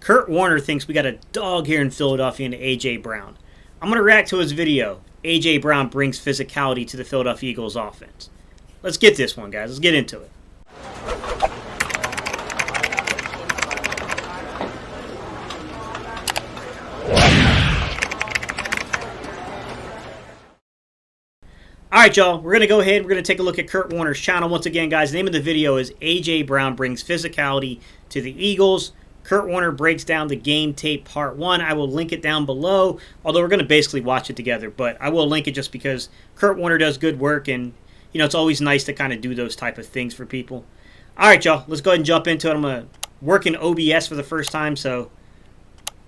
Kurt Warner thinks we got a dog here in Philadelphia in A.J. Brown. I'm going to react to his video. A.J. Brown brings physicality to the Philadelphia Eagles offense. Let's get this one, guys. Let's get into it. All right, y'all. We're going to go ahead. We're going to take a look at Kurt Warner's channel. Once again, guys, the name of the video is A.J. Brown brings physicality to the Eagles. Kurt Warner breaks down the game tape part 1. I will link it down below, although we're going to basically watch it together. But I will link it just because Kurt Warner does good work, and, you know, it's always nice to kind of do those type of things for people. All right, y'all. Let's go ahead and jump into it. I'm going to work in OBS for the first time, so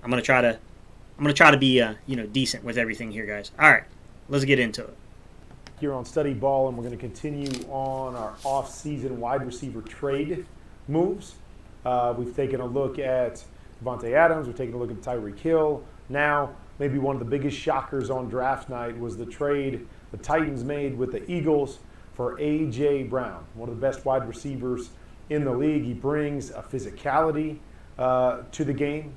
I'm going to try to be, decent with everything here, guys. All right. Let's get into it. Here on Study Ball, and we're going to continue on our off-season wide receiver trade moves. We've taken a look at DeVonta Adams. We've taken a look at Tyreek Hill. Now, maybe one of the biggest shockers on draft night was the trade the Titans made with the Eagles for A.J. Brown, one of the best wide receivers in the league. He brings a physicality to the game.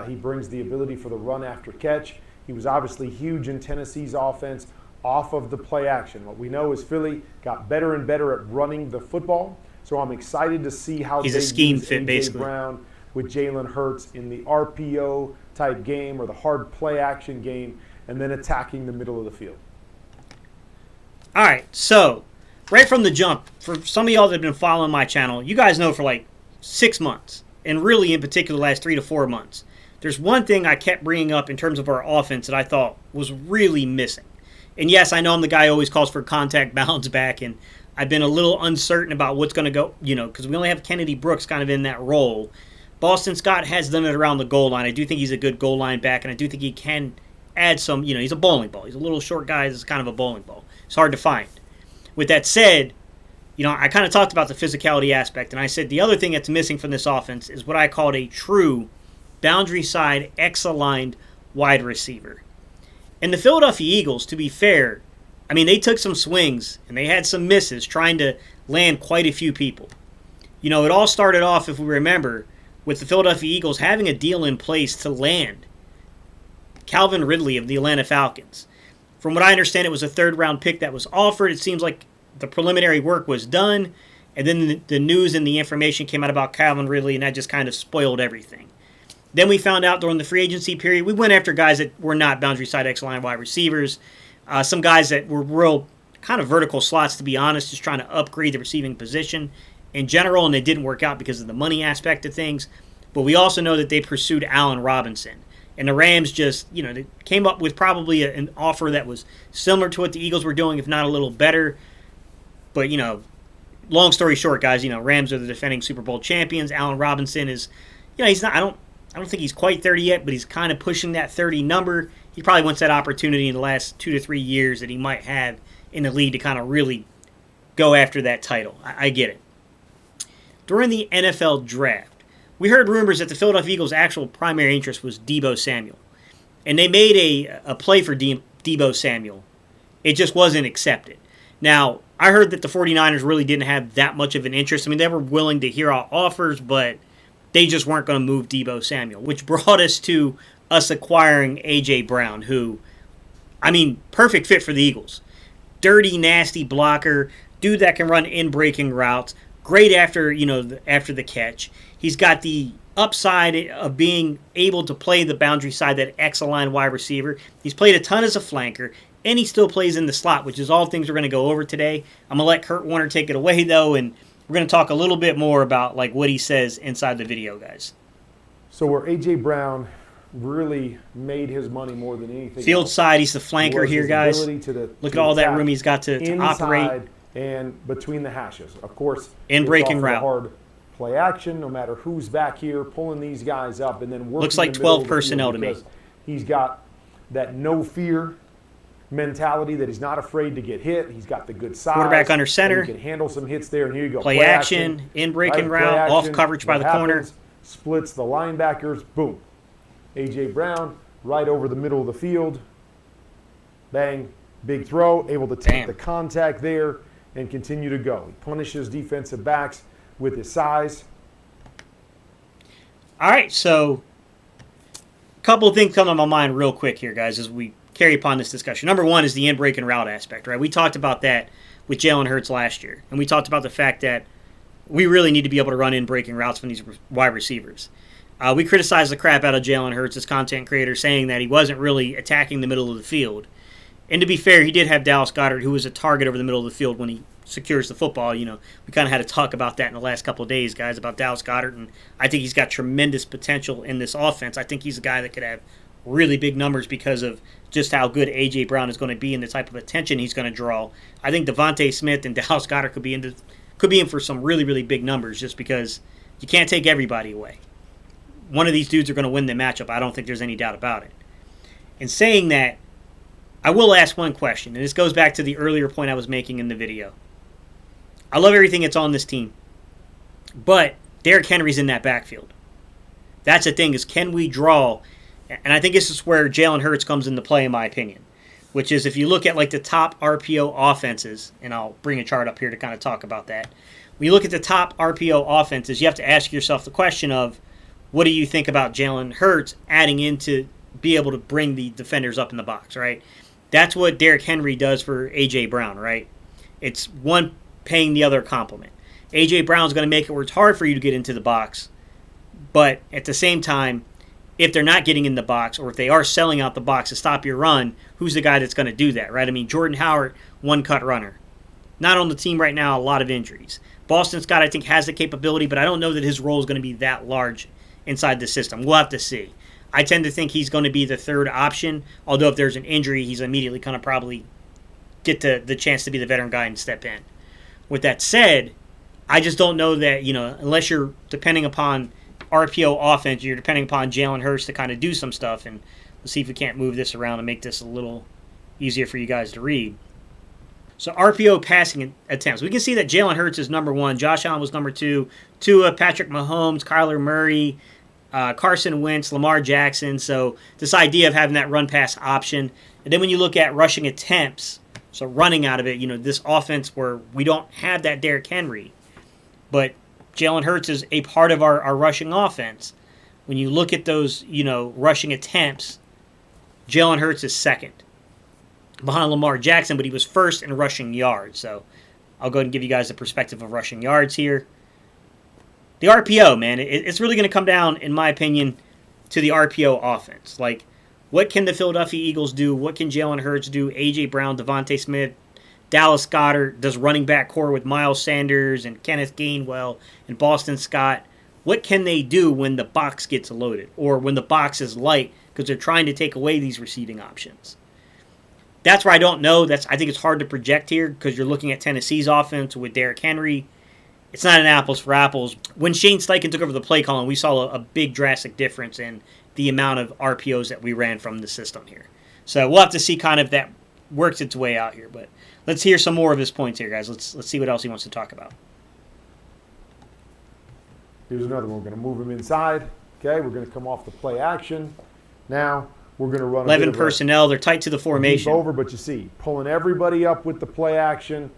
He brings the ability for the run after catch. He was obviously huge in Tennessee's offense off of the play action. What we know is Philly got better and better at running the football. So I'm excited to see how he's they a scheme use fit, A.J. basically. Brown with Jalen Hurts in the RPO type game or the hard play action game, and then attacking the middle of the field. All right, so right from the jump, for some of y'all that have been following my channel, you guys know for like 6 months, and really in particular the last 3 to 4 months, there's one thing I kept bringing up in terms of our offense that I thought was really missing. And yes, I know I'm the guy who always calls for contact balance back, and I've been a little uncertain about what's going to go, because we only have Kennedy Brooks kind of in that role. Boston Scott has done it around the goal line. I do think he's a good goal line back, and I do think he can add some, he's a bowling ball. He's a little short guy. It's kind of a bowling ball. It's hard to find. With that said, I kind of talked about the physicality aspect, and I said the other thing that's missing from this offense is what I called a true boundary side X-aligned wide receiver. And the Philadelphia Eagles, to be fair, they took some swings and they had some misses trying to land quite a few people. It all started off, if we remember, with the Philadelphia Eagles having a deal in place to land Calvin Ridley of the Atlanta Falcons. From what I understand, it was a third-round pick that was offered. It seems like the preliminary work was done, and then the news and the information came out about Calvin Ridley, and that just kind of spoiled everything. Then we found out during the free agency period, we went after guys that were not boundary side X-line wide receivers. Some guys that were real kind of vertical slots, to be honest, just trying to upgrade the receiving position in general, and it didn't work out because of the money aspect of things. But we also know that they pursued Allen Robinson. And the Rams just, they came up with probably an offer that was similar to what the Eagles were doing, if not a little better. But, long story short, guys, Rams are the defending Super Bowl champions. Allen Robinson is, he's not, I don't think he's quite 30 yet, but he's kind of pushing that 30 number. He probably wants that opportunity in the last 2 to 3 years that he might have in the league to kind of really go after that title. I get it. During the NFL draft, we heard rumors that the Philadelphia Eagles' actual primary interest was Deebo Samuel. And they made a play for Deebo Samuel. It just wasn't accepted. Now, I heard that the 49ers really didn't have that much of an interest. They were willing to hear our offers, but they just weren't going to move Deebo Samuel, which brought us to us acquiring A.J. Brown, who, perfect fit for the Eagles. Dirty, nasty blocker, dude that can run in-breaking routes, great after the catch. He's got the upside of being able to play the boundary side, that X-aligned wide receiver. He's played a ton as a flanker, and he still plays in the slot, which is all things we're going to go over today. I'm going to let Kurt Warner take it away, though, and we're going to talk a little bit more about what he says inside the video, guys. So where A.J. Brown really made his money more than anything Field else side, he's the flanker here, guys. Look at all that room he's got to operate. And between the hashes. Of course, in breaking route. Hard play action, no matter who's back here, pulling these guys up and then working. Looks like 12 personnel to me. He's got that no fear mentality, that he's not afraid to get hit. He's got the good size. Quarterback under center. He can handle some hits there, and here you go. Play action, in breaking route, off coverage by the corner. Splits the linebackers, boom. A.J. Brown right over the middle of the field. Bang, big throw, able to take the contact there and continue to go. He punishes defensive backs with his size. All right, so couple of things come to my mind real quick here, guys, as we carry upon this discussion. Number one is the in-break and route aspect, right? We talked about that with Jalen Hurts last year, and we talked about the fact that we really need to be able to run in-breaking routes from these wide receivers. We criticized the crap out of Jalen Hurts as content creator, saying that he wasn't really attacking the middle of the field. And to be fair, he did have Dallas Goedert, who was a target over the middle of the field when he secures the football. We kind of had a talk about that in the last couple of days, guys, about Dallas Goedert, and I think he's got tremendous potential in this offense. I think he's a guy that could have really big numbers because of just how good A.J. Brown is going to be and the type of attention he's going to draw. I think DeVonta Smith and Dallas Goedert could be in for some really, really big numbers just because you can't take everybody away. One of these dudes are going to win the matchup. I don't think there's any doubt about it. In saying that, I will ask one question, and this goes back to the earlier point I was making in the video. I love everything that's on this team, but Derrick Henry's in that backfield. That's the thing, is can we draw, and I think this is where Jalen Hurts comes into play in my opinion, which is if you look at like the top RPO offenses, and I'll bring a chart up here to kind of talk about that. When you look at the top RPO offenses, you have to ask yourself the question of, what do you think about Jalen Hurts adding in to be able to bring the defenders up in the box, right? That's what Derrick Henry does for A.J. Brown, right? It's one paying the other compliment. A.J. Brown's going to make it where it's hard for you to get into the box, but at the same time, if they're not getting in the box or if they are selling out the box to stop your run, who's the guy that's going to do that, right? I mean, Jordan Howard, one-cut runner. Not on the team right now, a lot of injuries. Boston Scott, I think, has the capability, but I don't know that his role is going to be that large inside the system. We'll have to see. I tend to think he's going to be the third option, although if there's an injury, he's immediately going to probably get the chance to be the veteran guy and step in. With that said, I just don't know that, unless you're depending upon RPO offense, you're depending upon Jalen Hurts to kind of do some stuff, and let's see if we can't move this around and make this a little easier for you guys to read. So RPO passing attempts. We can see that Jalen Hurts is number one. Josh Allen was number two. Tua, Patrick Mahomes, Kyler Murray, Carson Wentz, Lamar Jackson. So this idea of having that run-pass option. And then when you look at rushing attempts, so running out of it, this offense where we don't have that Derrick Henry, but Jalen Hurts is a part of our rushing offense. When you look at those, rushing attempts, Jalen Hurts is second behind Lamar Jackson, but he was first in rushing yards. So I'll go ahead and give you guys the perspective of rushing yards here. The RPO, man, it's really going to come down, in my opinion, to the RPO offense. Like, what can the Philadelphia Eagles do? What can Jalen Hurts do? A.J. Brown, DeVonta Smith, Dallas Goedert, does running back core with Miles Sanders and Kenneth Gainwell and Boston Scott. What can they do when the box gets loaded or when the box is light because they're trying to take away these receiving options? That's where I don't know. I think it's hard to project here because you're looking at Tennessee's offense with Derrick Henry. It's not an apples for apples. When Shane Steichen took over the play calling, we saw a big drastic difference in the amount of RPOs that we ran from the system here. So we'll have to see kind of that works its way out here. But let's hear some more of his points here, guys. Let's see what else he wants to talk about. Here's another one. We're going to move him inside. Okay, we're going to come off the play action. Now we're going to run 11 personnel. They're tight to the formation. Over, but you see, pulling everybody up with the play action,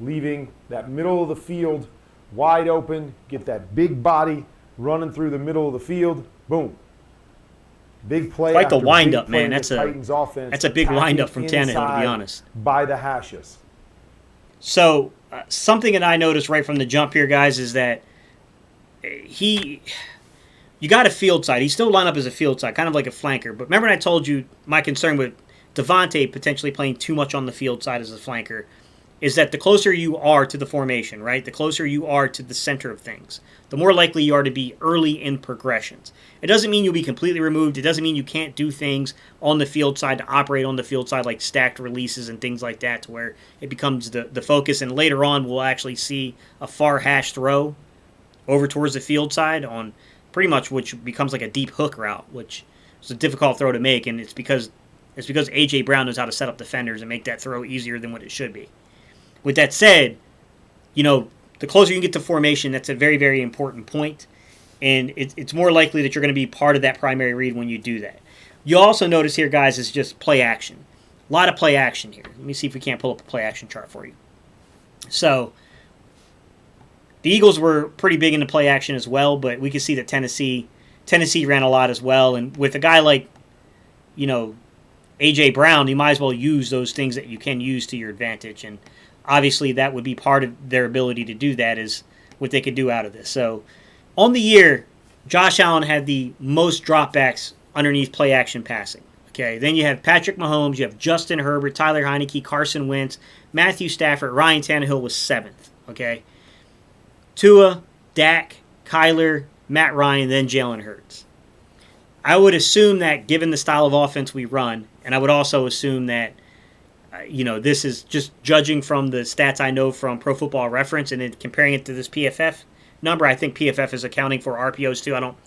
leaving that middle of the field wide open, get that big body running through the middle of the field. Boom. Big play. Quite the wind-up, man. That's a big wind-up from Tannehill, to be honest. By the hashes. So something that I noticed right from the jump here, guys, is that you got a field side. He still lined up as a field side, kind of like a flanker. But remember when I told you my concern with DeVonta potentially playing too much on the field side as a flanker is that the closer you are to the formation, right, the closer you are to the center of things, the more likely you are to be early in progressions. It doesn't mean you'll be completely removed. It doesn't mean you can't do things on the field side to operate on the field side like stacked releases and things like that to where it becomes the focus. And later on, we'll actually see a far hash throw over towards the field side on pretty much which becomes like a deep hook route, which is a difficult throw to make. And it's because A.J. Brown knows how to set up defenders and make that throw easier than what it should be. With that said, the closer you get to formation, that's a very, very important point. And it's more likely that you're going to be part of that primary read when you do that. You'll also notice here, guys, is just play action. A lot of play action here. Let me see if we can't pull up a play action chart for you. So the Eagles were pretty big into play action as well, but we can see that Tennessee ran a lot as well. And with a guy like A.J. Brown, you might as well use those things that you can use to your advantage. And obviously that would be part of their ability to do that is what they could do out of this. So on the year, Josh Allen had the most dropbacks underneath play action passing. Okay, then you have Patrick Mahomes, you have Justin Herbert, Tyler Heineke, Carson Wentz, Matthew Stafford, Ryan Tannehill was 7th. Okay, Tua, Dak, Kyler, Matt Ryan, then Jalen Hurts. I would assume that given the style of offense we run, and I would also assume that, this is just judging from the stats I know from Pro Football Reference and then comparing it to this PFF number. I think PFF is accounting for RPOs too. I don't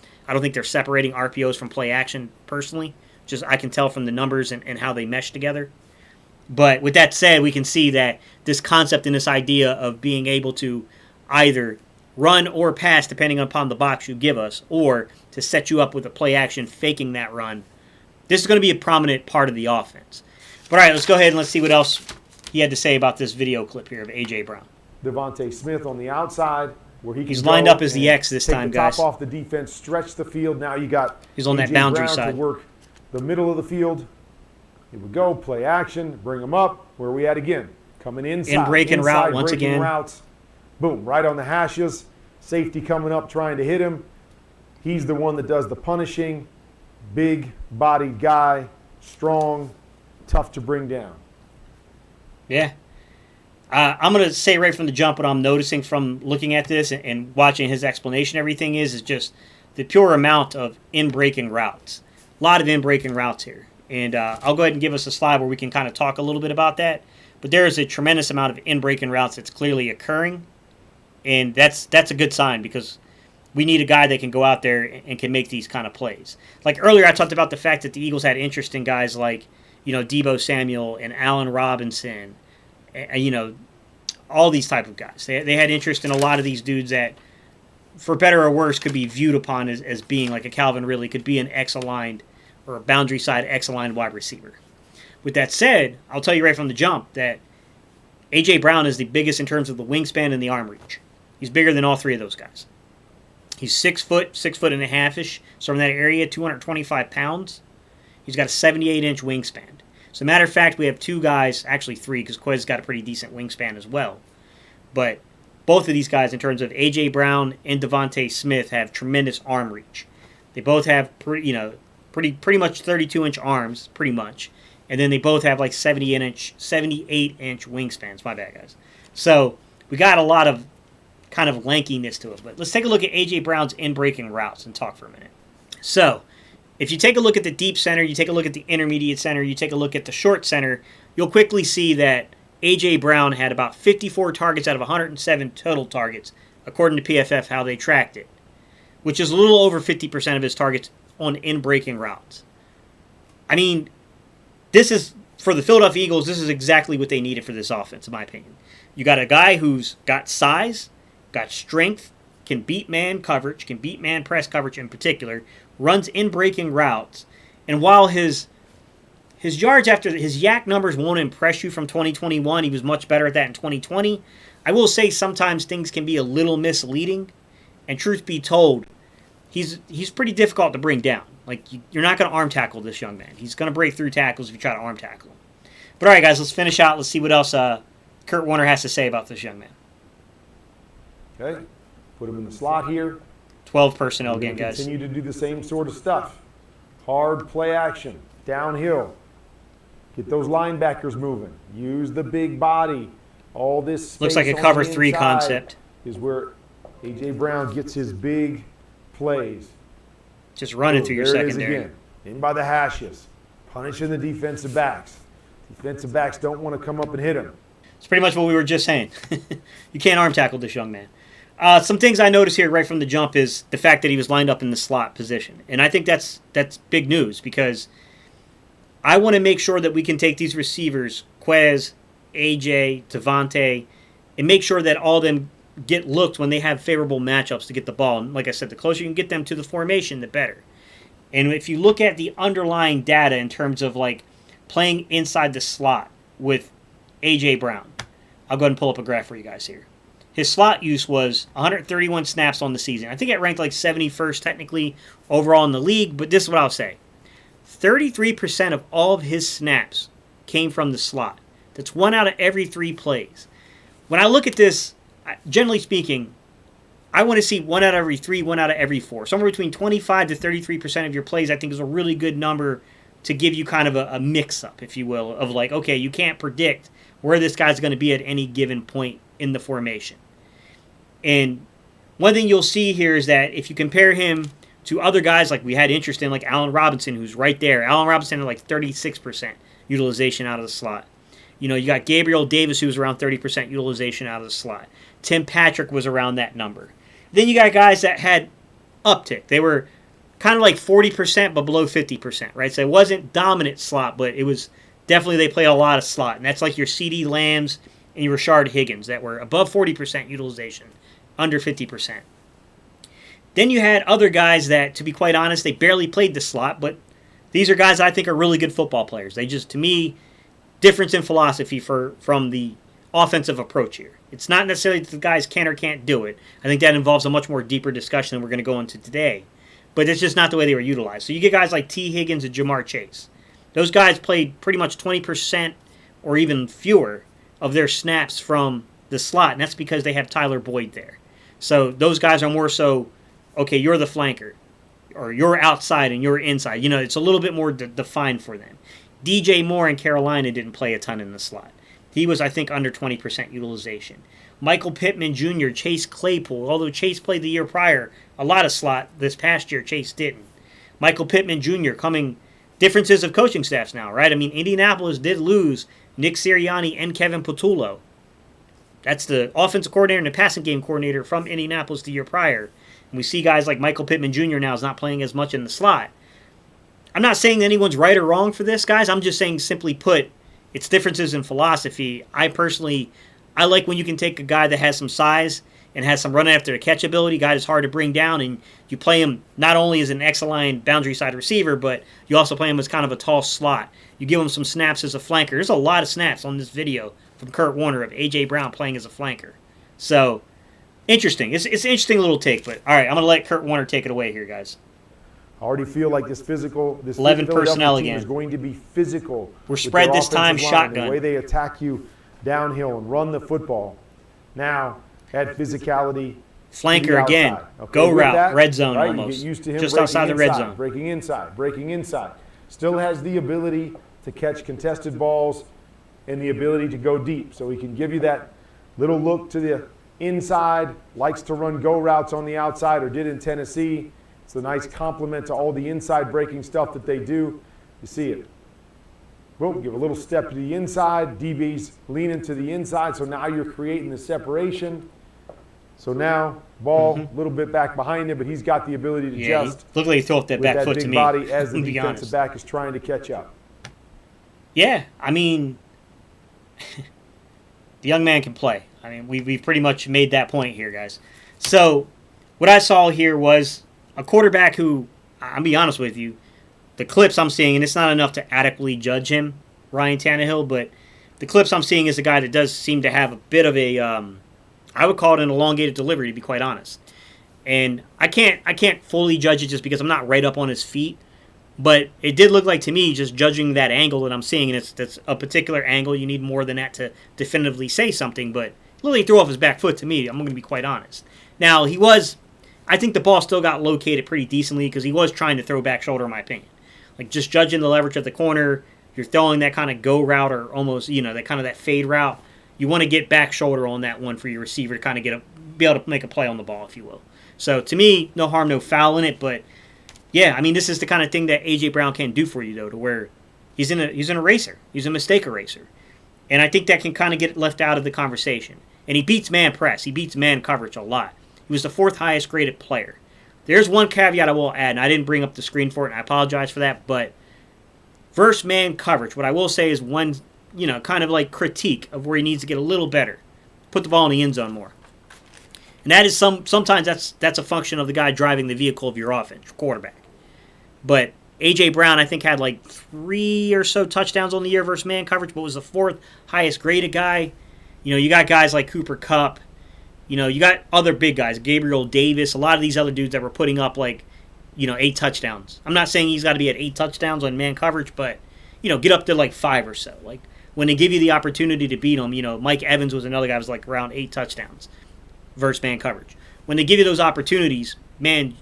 think they're separating RPOs from play action personally. Just I can tell from the numbers and how they mesh together. But with that said, we can see that this concept and this idea of being able to either run or pass depending upon the box you give us, or to set you up with a play action faking that run, this is going to be a prominent part of the offense. But all right, let's go ahead and let's see what else he had to say about this video clip here of A.J. Brown. DeVonta Smith on the outside, where he's lined up as the X this time, guys. Top off the defense, stretch the field. Now you got he's on that boundary side to work the middle of the field. Here we go, play action, bring him up. Where are we at again? Coming inside. In breaking route once again. Routes. Boom, right on the hashes. Safety coming up trying to hit him. He's the one that does the punishing. Big bodied guy, strong, tough to bring down. Yeah. I'm going to say right from the jump what I'm noticing from looking at this and watching his explanation, everything is just the pure amount of in-breaking routes. A lot of in-breaking routes here. And I'll go ahead and give us a slide where we can kind of talk a little bit about that. But there is a tremendous amount of in-breaking routes that's clearly occurring. And that's a good sign because we need a guy that can go out there and can make these kind of plays. Like earlier I talked about the fact that the Eagles had interest in guys like, Deebo Samuel and Allen Robinson, all these type of guys. They had interest in a lot of these dudes that, for better or worse, could be viewed upon as being like a Calvin Ridley, could be an X-aligned or a boundary side X-aligned wide receiver. With that said, I'll tell you right from the jump that A.J. Brown is the biggest in terms of the wingspan and the arm reach. He's bigger than all three of those guys. He's 6 foot, 6'1.5-ish, so in that area, 225 pounds. He's got a 78-inch wingspan. As a matter of fact, we have two guys, actually three, because Quez got a pretty decent wingspan as well. But both of these guys, in terms of A.J. Brown and DeVonta Smith, have tremendous arm reach. They both have pretty much 32-inch arms, pretty much. And then they both have like 78-inch wingspans. My bad, guys. So we got a lot of kind of lankiness to it. But let's take a look at A.J. Brown's in-breaking routes and talk for a minute. So if you take a look at the deep center, you take a look at the intermediate center, you take a look at the short center, you'll quickly see that A.J. Brown had about 54 targets out of 107 total targets, according to PFF, how they tracked it, which is a little over 50% of his targets on in-breaking routes. I mean, this is, for the Philadelphia Eagles, this is exactly what they needed for this offense, in my opinion. You got a guy who's got size, got strength, can beat man coverage, can beat man press coverage in particular, runs in-breaking routes, and while his yards after his yak numbers won't impress you from 2021, he was much better at that in 2020. I will say sometimes things can be a little misleading, and truth be told, he's pretty difficult to bring down. Like, you're not going to arm tackle this young man. He's going to break through tackles if you try to arm tackle him. But all right, guys, let's finish out. Let's see what else Kurt Warner has to say about this young man. Okay, put him in the slot here. 12 personnel again, guys. Continue to do the same sort of stuff. Hard play action, downhill. Get those linebackers moving. Use the big body. All this space looks like a cover three concept. Is where A.J. Brown gets his big plays. Just running through your secondary. There it is again. In by the hashes. Punishing the defensive backs. Defensive backs don't want to come up and hit him. It's pretty much what we were just saying. You can't arm tackle this young man. Some things I noticed here right from the jump is the fact that he was lined up in the slot position. And I think that's big news because I want to make sure that we can take these receivers, Quez, AJ, DeVonta, and make sure that all of them get looked when they have favorable matchups to get the ball. And like I said, the closer you can get them to the formation, the better. And if you look at the underlying data in terms of like playing inside the slot with A.J. Brown, I'll go ahead and pull up a graph for you guys here. His slot use was 131 snaps on the season. I think it ranked like 71st technically overall in the league, but this is what I'll say. 33% of all of his snaps came from the slot. That's 1 out of every 3 plays. When I look at this, generally speaking, I want to see 1 out of every 3, 1 out of every 4. Somewhere between 25 to 33% of your plays, I think, is a really good number to give you kind of a mix-up, if you will, of like, okay, you can't predict where this guy's going to be at any given point in the formation. And one thing you'll see here is that if you compare him to other guys like we had interest in, like Allen Robinson, who's right there. Allen Robinson had like 36% utilization out of the slot. You know, you got Gabriel Davis, who was around 30% utilization out of the slot. Tim Patrick was around that number. Then you got guys that had uptick. They were kind of like 40% but below 50%, right? So it wasn't dominant slot, but it was definitely they played a lot of slot. And that's like your CeeDee Lambs and your Rashard Higgins that were above 40% utilization, under 50%. Then you had other guys that, to be quite honest, they barely played the slot, but these are guys I think are really good football players. They just, to me, difference in philosophy from the offensive approach here. It's not necessarily that the guys can or can't do it. I think that involves a much more deeper discussion than we're going to go into today. But it's just not the way they were utilized. So you get guys like T. Higgins and Jamar Chase. Those guys played pretty much 20% or even fewer of their snaps from the slot, and that's because they have Tyler Boyd there. So those guys are more so, okay, you're the flanker, or you're outside and you're inside. You know, it's a little bit more defined for them. DJ Moore in Carolina didn't play a ton in the slot. He was, I think, under 20% utilization. Michael Pittman Jr., Chase Claypool, although Chase played the year prior, a lot of slot. This past year, Chase didn't. Michael Pittman Jr. coming, differences of coaching staffs now, right? I mean, Indianapolis did lose Nick Sirianni and Kevin Patullo. That's the offensive coordinator and the passing game coordinator from Indianapolis the year prior. And we see guys like Michael Pittman Jr. now is not playing as much in the slot. I'm not saying that anyone's right or wrong for this, guys. I'm just saying, simply put, it's differences in philosophy. I like when you can take a guy that has some size and has some run after the catch ability, guy that's hard to bring down, and you play him not only as an X-line boundary side receiver, but you also play him as kind of a tall slot. You give him some snaps as a flanker. There's a lot of snaps on this video from Kurt Warner of A.J. Brown playing as a flanker. So, interesting. It's an interesting little take, but all right, I'm going to let Kurt Warner take it away here, guys. I already feel like this 11 personnel team again. is going to be physical. We're spread this time, shotgun. The way they attack you downhill and run the football. Now, add physicality. Flanker again. Okay, go route, that, red zone right, almost. You get used to him just outside the red zone. Breaking inside. Still has the ability to catch contested balls and the ability to go deep. So he can give you that little look to the inside, likes to run go routes on the outside, or did in Tennessee. It's a nice complement to all the inside breaking stuff that they do. You see it. Boom, give a little step to the inside. DBs lean into the inside, so now you're creating the separation. So now, ball a little bit back behind him, but he's got the ability to just look like he threw up that back foot to me. Body as the defensive back is trying to catch up. Yeah, I mean, the young man can play. I mean, we've pretty much made that point here, guys. So what I saw here was a quarterback who, I'll be honest with you, the clips I'm seeing, and it's not enough to adequately judge him, Ryan Tannehill, but the clips I'm seeing is a guy that does seem to have a bit of a, I would call it an elongated delivery, to be quite honest. And I can't fully judge it just because I'm not right up on his feet, but it did look like to me, just judging that angle that I'm seeing, and that's a particular angle. You need more than that to definitively say something, but Lily threw off his back foot to me. I'm going to be quite honest. Now, I think the ball still got located pretty decently because he was trying to throw back shoulder, in my opinion. Like, just judging the leverage at the corner, you're throwing that kind of go route or almost, that kind of that fade route. You want to get back shoulder on that one for your receiver to kind of be able to make a play on the ball, if you will. So, to me, no harm, no foul in it. But, yeah, I mean, this is the kind of thing that A.J. Brown can do for you, though, to where he's an eraser. He's a mistake eraser. And I think that can kind of get left out of the conversation. And he beats man press. He beats man coverage a lot. He was the 4th highest graded player. There's one caveat I will add, and I didn't bring up the screen for it, and I apologize for that, but versus man coverage, what I will say is one, kind of like critique of where he needs to get a little better. Put the ball in the end zone more. And that is sometimes that's a function of the guy driving the vehicle of your offense, your quarterback. But A.J. Brown, I think, had like 3 or so touchdowns on the year versus man coverage, but was the 4th highest graded guy. You got guys like Cooper Kupp. You got other big guys, Gabriel Davis, a lot of these other dudes that were putting up like 8 touchdowns. I'm not saying he's got to be at 8 touchdowns on man coverage, but, get up to like 5 or so. Like, when they give you the opportunity to beat him, Mike Evans was another guy who was like around 8 touchdowns versus man coverage. When they give you those opportunities, man,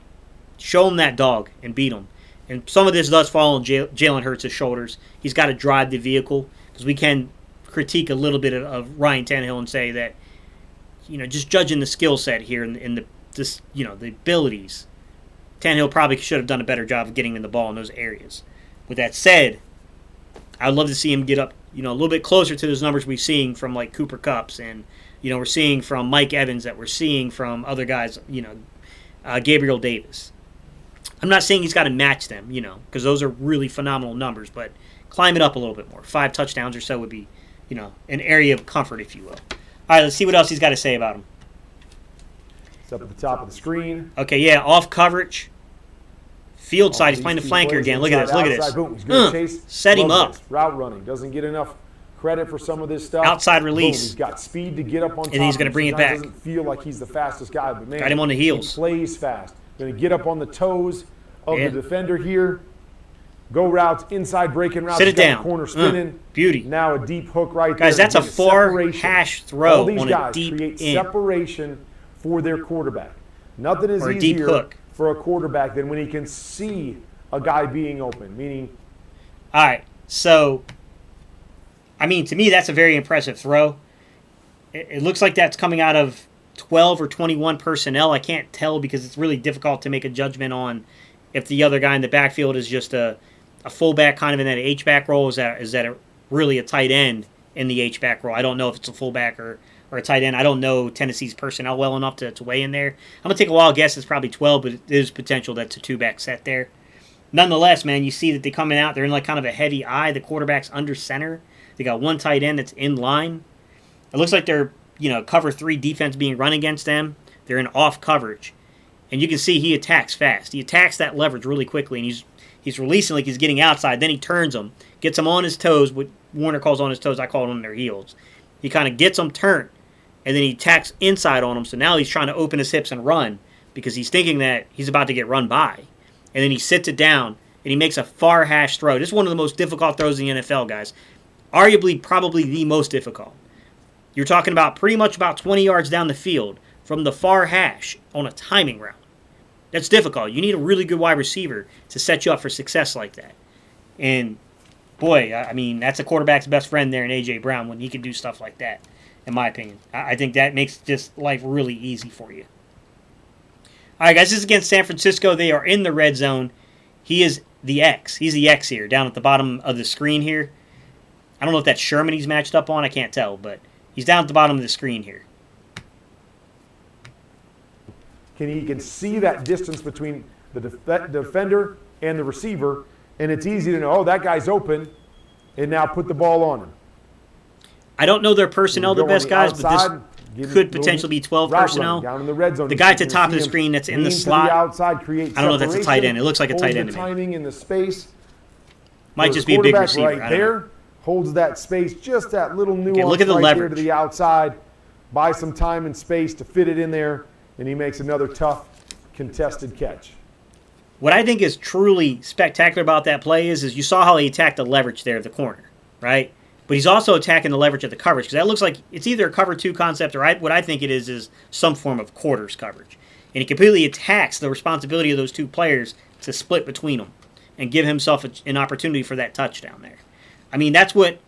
show him that dog and beat him. And some of this does fall on Jalen Hurts' shoulders. He's got to drive the vehicle, because we can critique a little bit of Ryan Tannehill and say that, just judging the skill set here and the abilities, Tannehill probably should have done a better job of getting in the ball in those areas. With that said, I'd love to see him get up, a little bit closer to those numbers we've seen from like Cooper Kupps, and we're seeing from Mike Evans, that we're seeing from other guys, Gabriel Davis. I'm not saying he's got to match them, because those are really phenomenal numbers, but climb it up a little bit more. 5 touchdowns or so would be, an area of comfort, if you will. All right, let's see what else he's got to say about him. It's up at the top of the screen. Okay, yeah, off coverage. Field side, he's playing the flanker again. Look at this, look at this. Boom. He's going to chase. Set him up. Route running. Doesn't get enough credit for some of this stuff. Outside release. Boom. He's got speed to get up on top. And he's going to bring it back. Doesn't feel like he's the fastest guy, but man, got him on the heels. He plays fast. Going to get up on the toes of the defender here. Go routes, inside breaking routes. Sit it down. Corner spinning. Beauty. Now a deep hook right there. Guys, that's a far hash throw on a deep create in. separation for their quarterback. Nothing is easier for a quarterback than when he can see a guy being open, meaning. All right, so, to me, that's a very impressive throw. It looks like that's coming out of 12 or 21 personnel. I can't tell, because it's really difficult to make a judgment on if the other guy in the backfield is just a fullback kind of in that H-back role. Is that really a tight end in the H-back role? I don't know if it's a fullback or a tight end. I don't know Tennessee's personnel well enough to weigh in there. I'm going to take a wild guess. It's probably 12, but there's potential that's a 2-back set there. Nonetheless, man, you see that they're coming out. They're in like kind of a heavy eye. The quarterback's under center. They got one tight end that's in line. It looks like they're, cover 3 defense being run against them. They're in off coverage. And you can see he attacks fast. He attacks that leverage really quickly, and he's releasing like he's getting outside. Then he turns them, gets them on his toes. What Warner calls on his toes, I call it on their heels. He kind of gets them turned, and then he attacks inside on them. So now he's trying to open his hips and run, because he's thinking that he's about to get run by. And then he sits it down, and he makes a far hash throw. This is one of the most difficult throws in the NFL, guys. Arguably, probably the most difficult. You're talking about pretty much about 20 yards down the field from the far hash on a timing route. That's difficult. You need a really good wide receiver to set you up for success like that. And, boy, that's a quarterback's best friend there in A.J. Brown when he can do stuff like that, in my opinion. I think that makes just life really easy for you. All right, guys, this is against San Francisco. They are in the red zone. He is the X. He's the X here, down at the bottom of the screen here. I don't know if that's Sherman he's matched up on. I can't tell, but he's down at the bottom of the screen here. He can see that distance between the defender and the receiver, and it's easy to know, oh, that guy's open, and now put the ball on him. I don't know their personnel the best, guys, but this could potentially be 12 personnel. Down in the red zone. The guy at the top of the screen that's in the slot, outside, create I don't know if that's a tight end. It looks like a tight end to me. Timing in the space. Might just be a big receiver. Right there, holds that space, just that little nuance look at the right leverage. there to the outside. Buy some time and space to fit it in there, and he makes another tough, contested catch. What I think is truly spectacular about that play is you saw how he attacked the leverage there at the corner, right? But he's also attacking the leverage at the coverage, because that looks like it's either a cover 2 concept or what I think it is some form of quarters coverage. And he completely attacks the responsibility of those 2 players to split between them and give himself an opportunity for that touchdown there. That's what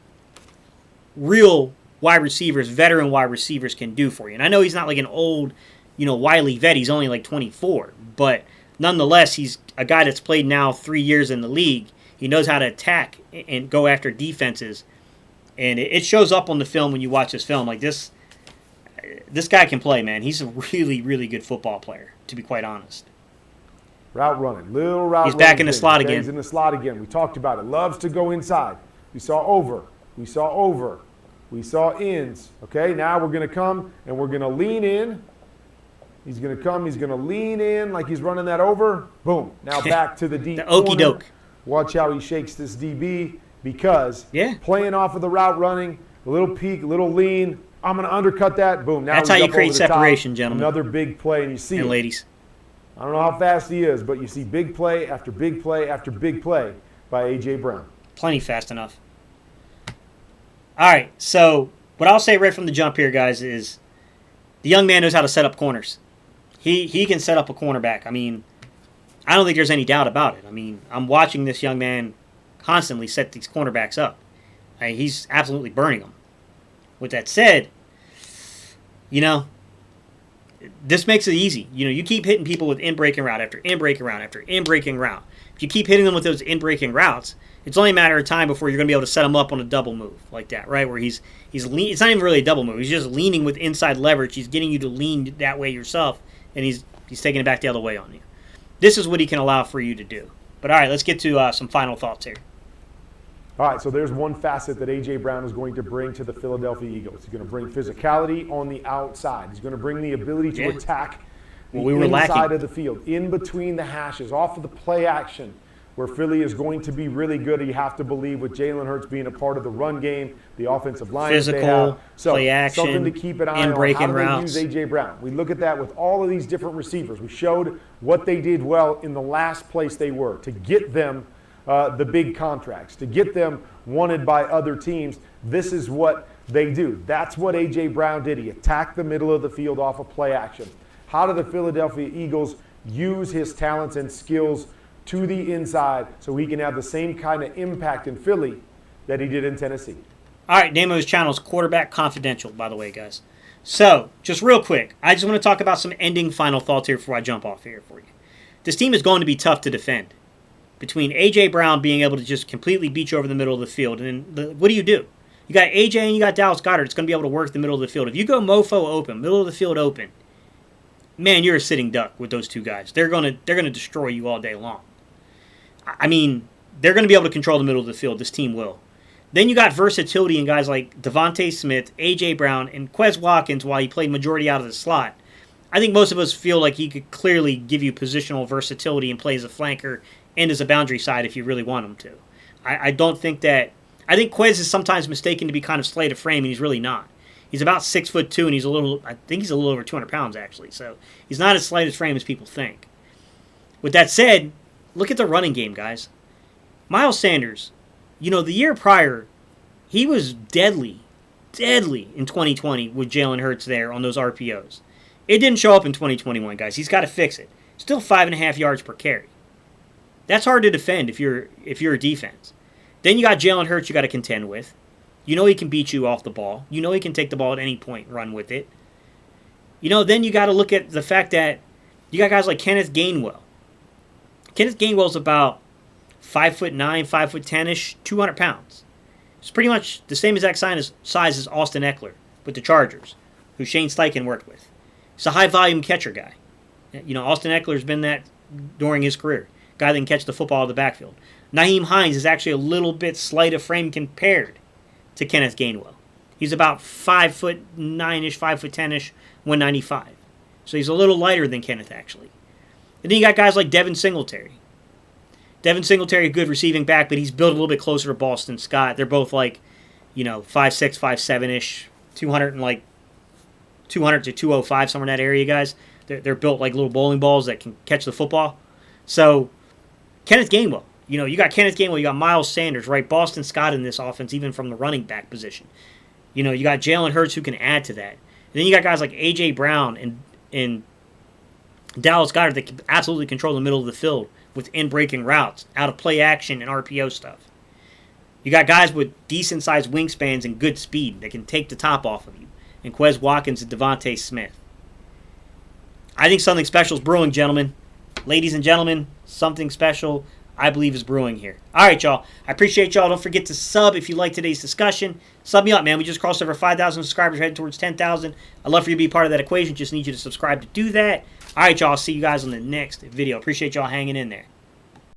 real wide receivers, veteran wide receivers can do for you. And I know he's not like an old, wily vet. He's only like 24. But nonetheless, he's a guy that's played now 3 years in the league. He knows how to attack and go after defenses. And it shows up on the film when you watch this film. Like this guy can play, man. He's a really, really good football player, to be quite honest. Route running, little route running. He's back in the slot again. He's in the slot again. We talked about it. Loves to go inside. We saw over. We saw ins. Okay, now we're going to come and we're going to lean in. He's going to come. He's going to lean in like he's running that over. Boom. Now back to the deep the okey doke. Watch how he shakes this DB. Because playing off of the route running, a little peek, a little lean, I'm going to undercut that. Boom. Now that's how you create separation, gentlemen. Another big play, and you see and ladies. I don't know how fast he is, but you see big play after big play after big play by A.J. Brown. Plenty fast enough. All right, so what I'll say right from the jump here, guys, is the young man knows how to set up corners. He can set up a cornerback. I mean, I don't think there's any doubt about it. I mean, I'm watching this young man constantly set these cornerbacks up. I mean, he's absolutely burning them. With that said, this makes it easy. You keep hitting people with in-breaking route after in-breaking route after in-breaking route. If you keep hitting them with those in-breaking routes, it's only a matter of time before you're going to be able to set him up on a double move like that, right? Where he's it's not even really a double move. He's just leaning with inside leverage. He's getting you to lean that way yourself, and he's taking it back the other way on you. This is what he can allow for you to do. But all right, let's get to some final thoughts here. All right, so there's one facet that A.J. Brown is going to bring to the Philadelphia Eagles. He's going to bring physicality on the outside. He's going to bring the ability to attack the inside of the field, in between the hashes, off of the play action, where Philly is going to be really good. You have to believe with Jalen Hurts being a part of the run game, the offensive line physical, that they have. So play action, something to keep an eye on. How do they use A.J. Brown? We look at that with all of these different receivers. We showed what they did well in the last place they were to get them the big contracts, to get them wanted by other teams. This is what they do. That's what A.J. Brown did. He attacked the middle of the field off of play action. How do the Philadelphia Eagles use his talents and skills to the inside so he can have the same kind of impact in Philly that he did in Tennessee? All right, name of his channel is Quarterback Confidential, by the way, guys. So, just real quick, I just want to talk about some ending final thoughts here before I jump off here for you. This team is going to be tough to defend. Between A.J. Brown being able to just completely beat you over the middle of the field, and then what do? You got A.J. and you got Dallas Goedert. It's going to be able to work the middle of the field. If you go mofo open, middle of the field open, man, you're a sitting duck with those two guys. They're going to destroy you all day long. I mean, they're going to be able to control the middle of the field. This team will. Then you got versatility in guys like DeVonta Smith, A.J. Brown, and Quez Watkins while he played majority out of the slot. I think most of us feel like he could clearly give you positional versatility and play as a flanker and as a boundary side if you really want him to. I don't think that... I think Quez is sometimes mistaken to be kind of slight of frame, and he's really not. He's about 6'2", and I think he's a little over 200 pounds, actually. So he's not as slight of frame as people think. With that said, look at the running game, guys. Miles Sanders, the year prior, he was deadly in 2020 with Jalen Hurts there on those RPOs. It didn't show up in 2021, guys. He's got to fix it. Still 5.5 yards per carry. That's hard to defend if you're a defense. Then you got Jalen Hurts you got to contend with. He can beat you off the ball. He can take the ball at any point and run with it. Then you got to look at the fact that you got guys like Kenneth Gainwell. Kenneth Gainwell's about 5'9", 5'10"-ish, 200 pounds. It's pretty much the same exact size as Austin Eckler with the Chargers, who Shane Steichen worked with. He's a high-volume catcher guy. Austin Eckler's been that during his career. Guy that can catch the football out of the backfield. Nyheim Hines is actually a little bit slight of frame compared to Kenneth Gainwell. He's about 5'9"-ish, 5'10"-ish, 195. So he's a little lighter than Kenneth, actually. And then you got guys like Devin Singletary. Devin Singletary, a good receiving back, but he's built a little bit closer to Boston Scott. They're both 5'6", 5'7"-ish, 200 to 205, somewhere in that area, guys. They're built like little bowling balls that can catch the football. So, Kenneth Gainwell. You got Kenneth Gainwell, you got Miles Sanders, right? Boston Scott in this offense, even from the running back position. You got Jalen Hurts who can add to that. And then you got guys like A.J. Brown and Dallas Goedert that can absolutely control the middle of the field with in-breaking routes, out of play action, and RPO stuff. You got guys with decent-sized wingspans and good speed that can take the top off of you. And Quez Watkins and DeVonta Smith. I think something special is brewing, gentlemen. Ladies and gentlemen, something special, I believe, is brewing here. All right, y'all. I appreciate y'all. Don't forget to sub if you like today's discussion. Sub me up, man. We just crossed over 5,000 subscribers, headed towards 10,000. I'd love for you to be part of that equation. Just need you to subscribe to do that. All right, y'all. I'll see you guys on the next video. Appreciate y'all hanging in there.